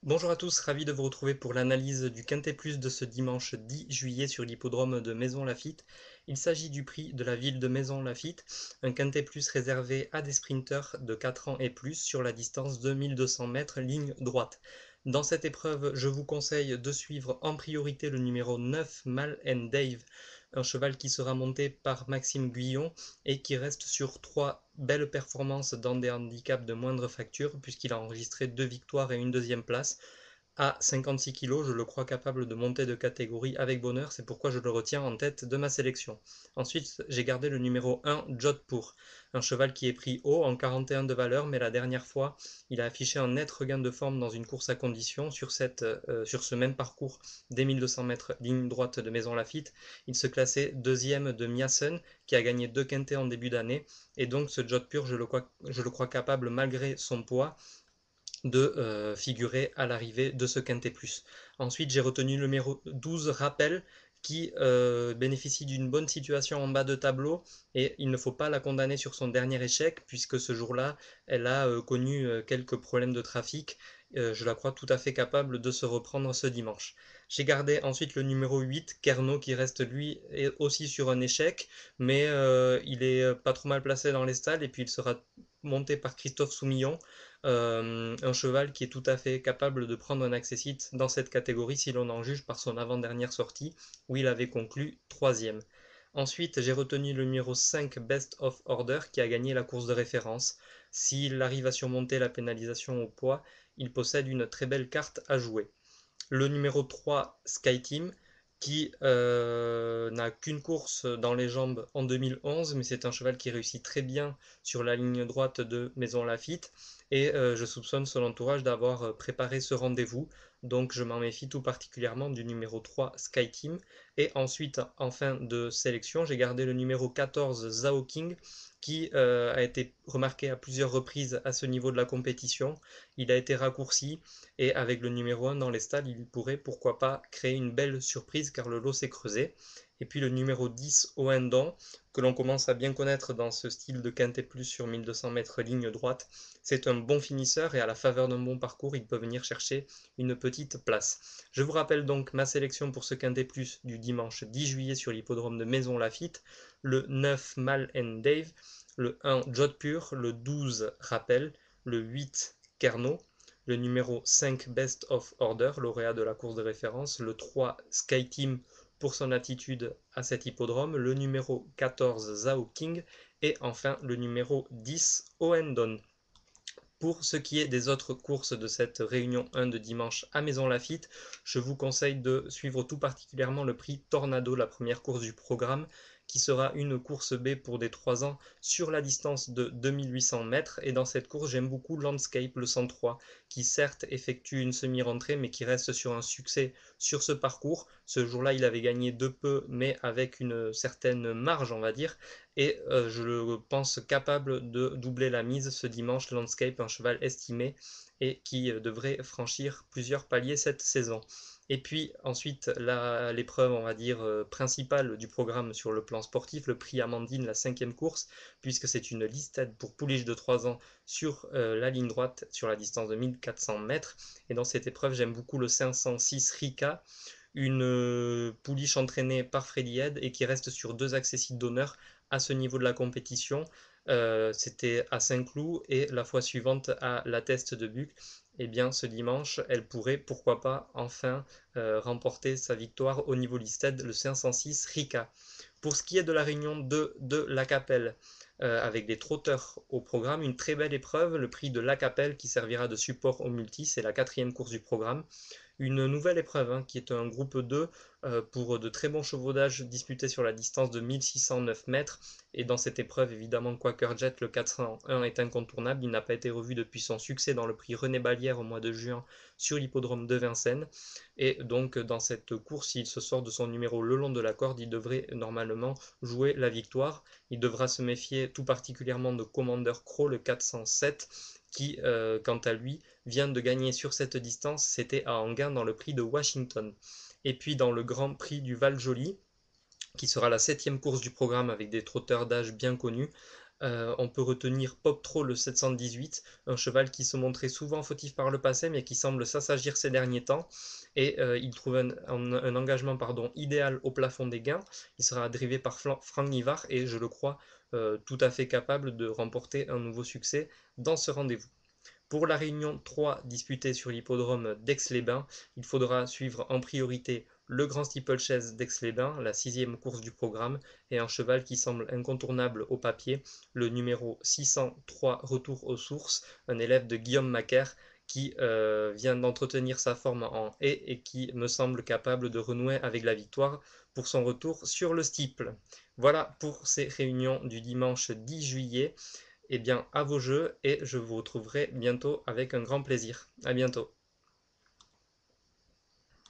Bonjour à tous, ravi de vous retrouver pour l'analyse du Quintet Plus de ce dimanche 10 juillet sur l'hippodrome de Maisons-Laffitte. Il s'agit du prix de la ville de Maisons-Laffitte, un Quintet Plus réservé à des sprinteurs de 4 ans et plus sur la distance de 1200 mètres ligne droite. Dans cette épreuve, je vous conseille de suivre en priorité le numéro 9 Mal and Dave, un cheval qui sera monté par Maxime Guyon et qui reste sur 3 belles performances dans des handicaps de moindre facture puisqu'il a enregistré 2 victoires et une deuxième place. À 56 kg, je le crois capable de monter de catégorie avec bonheur, c'est pourquoi je le retiens en tête de ma sélection. Ensuite, j'ai gardé le numéro 1, Jodhpur, un cheval qui est pris haut en 41 de valeur, mais la dernière fois, il a affiché un net regain de forme dans une course à condition sur ce même parcours des 1200 mètres ligne droite de Maison Lafitte. Il se classait deuxième de Miassen, qui a gagné 2 quintets en début d'année, et donc ce Jodhpur, je le crois capable, malgré son poids, de figurer à l'arrivée de ce Quintet Plus. Ensuite, j'ai retenu le numéro 12, Rappel, qui bénéficie d'une bonne situation en bas de tableau et il ne faut pas la condamner sur son dernier échec puisque ce jour-là, elle a connu quelques problèmes de trafic. Je la crois tout à fait capable de se reprendre ce dimanche. J'ai gardé ensuite le numéro 8, Kerno, qui reste lui aussi sur un échec, mais il est pas trop mal placé dans les stalles et puis il sera monté par Christophe Soumillon, un cheval qui est tout à fait capable de prendre un accessite dans cette catégorie si l'on en juge par son avant-dernière sortie où il avait conclu troisième. Ensuite, j'ai retenu le numéro 5 Best of Order qui a gagné la course de référence. S'il arrive à surmonter la pénalisation au poids, il possède une très belle carte à jouer. Le numéro 3, Sky Team, qui n'a qu'une course dans les jambes en 2011, mais c'est un cheval qui réussit très bien sur la ligne droite de Maison Lafitte. Et je soupçonne son entourage d'avoir préparé ce rendez-vous. Donc je m'en méfie tout particulièrement du numéro 3 Sky Team. Et ensuite, en fin de sélection, j'ai gardé le numéro 14 Zhao King, qui a été remarqué à plusieurs reprises à ce niveau de la compétition. Il a été raccourci et avec le numéro 1 dans les stalles, il pourrait pourquoi pas créer une belle surprise car le lot s'est creusé. Et puis le numéro 10, Oendon, que l'on commence à bien connaître dans ce style de quintet plus sur 1200 mètres ligne droite. C'est un bon finisseur et à la faveur d'un bon parcours, il peut venir chercher une petite place. Je vous rappelle donc ma sélection pour ce quintet plus du dimanche 10 juillet sur l'hippodrome de Maison Lafitte. Le 9, Mal and Dave, le 1, Jodhpur, le 12, Rappel, le 8, Kerno, le numéro 5 Best of Order, lauréat de la course de référence, le 3 Sky Team pour son attitude à cet hippodrome, le numéro 14 Zhao King et enfin le numéro 10 Oendon. Pour ce qui est des autres courses de cette réunion 1 de dimanche à Maison Lafitte, je vous conseille de suivre tout particulièrement le prix Tornado, la première course du programme, qui sera une course B pour des 3 ans sur la distance de 2800 mètres. Et dans cette course, j'aime beaucoup Landscape, le 103, qui certes effectue une semi-rentrée, mais qui reste sur un succès sur ce parcours. Ce jour-là, il avait gagné de peu, mais avec une certaine marge, on va dire. Et je le pense capable de doubler la mise ce dimanche. Landscape, un cheval estimé et qui devrait franchir plusieurs paliers cette saison. Et puis ensuite, l'épreuve, on va dire, principale du programme sur le plan sportif, le prix Amandine, la cinquième course, puisque c'est une listed pour pouliche de 3 ans sur la ligne droite, sur la distance de 1400 mètres. Et dans cette épreuve, j'aime beaucoup le 506 Rika, une pouliche entraînée par Freddy Head et qui reste sur 2 accessites d'honneur à ce niveau de la compétition. C'était à Saint-Cloud et la fois suivante à la Teste de Buc. Et bien ce dimanche, elle pourrait pourquoi pas enfin remporter sa victoire au niveau listed, le 506 Rika. Pour ce qui est de la réunion 2 de la Capelle, avec des trotteurs au programme, une très belle épreuve, le prix de la Capelle qui servira de support au multi, c'est la quatrième course du programme. Une nouvelle épreuve qui est un groupe 2 pour de très bons chevaux d'âge disputés sur la distance de 1609 mètres. Et dans cette épreuve, évidemment, Quaker Jet, le 401, est incontournable. Il n'a pas été revu depuis son succès dans le prix René Balière au mois de juin sur l'hippodrome de Vincennes. Et donc, dans cette course, s'il se sort de son numéro le long de la corde, il devrait normalement jouer la victoire. Il devra se méfier tout particulièrement de Commander Crow, le 407, qui, quant à lui, vient de gagner sur cette distance. C'était à Anguin dans le prix de Washington. Et puis dans le Grand Prix du Val-Joli, qui sera la septième course du programme avec des trotteurs d'âge bien connus, On peut retenir Poptro le 718, un cheval qui se montrait souvent fautif par le passé, mais qui semble s'assagir ces derniers temps. Et il trouve un engagement idéal au plafond des gains. Il sera drivé par Franck Nivard et je le crois tout à fait capable de remporter un nouveau succès dans ce rendez-vous. Pour la réunion 3 disputée sur l'hippodrome d'Aix-les-Bains, il faudra suivre en priorité le Grand Steeplechase d'Aix-les-Bains, la sixième course du programme, et un cheval qui semble incontournable au papier, le numéro 603 Retour aux sources, un élève de Guillaume Macaire qui vient d'entretenir sa forme en haie et qui me semble capable de renouer avec la victoire pour son retour sur le steeple. Voilà pour ces réunions du dimanche 10 juillet. Eh bien, à vos jeux et je vous retrouverai bientôt avec un grand plaisir. À bientôt.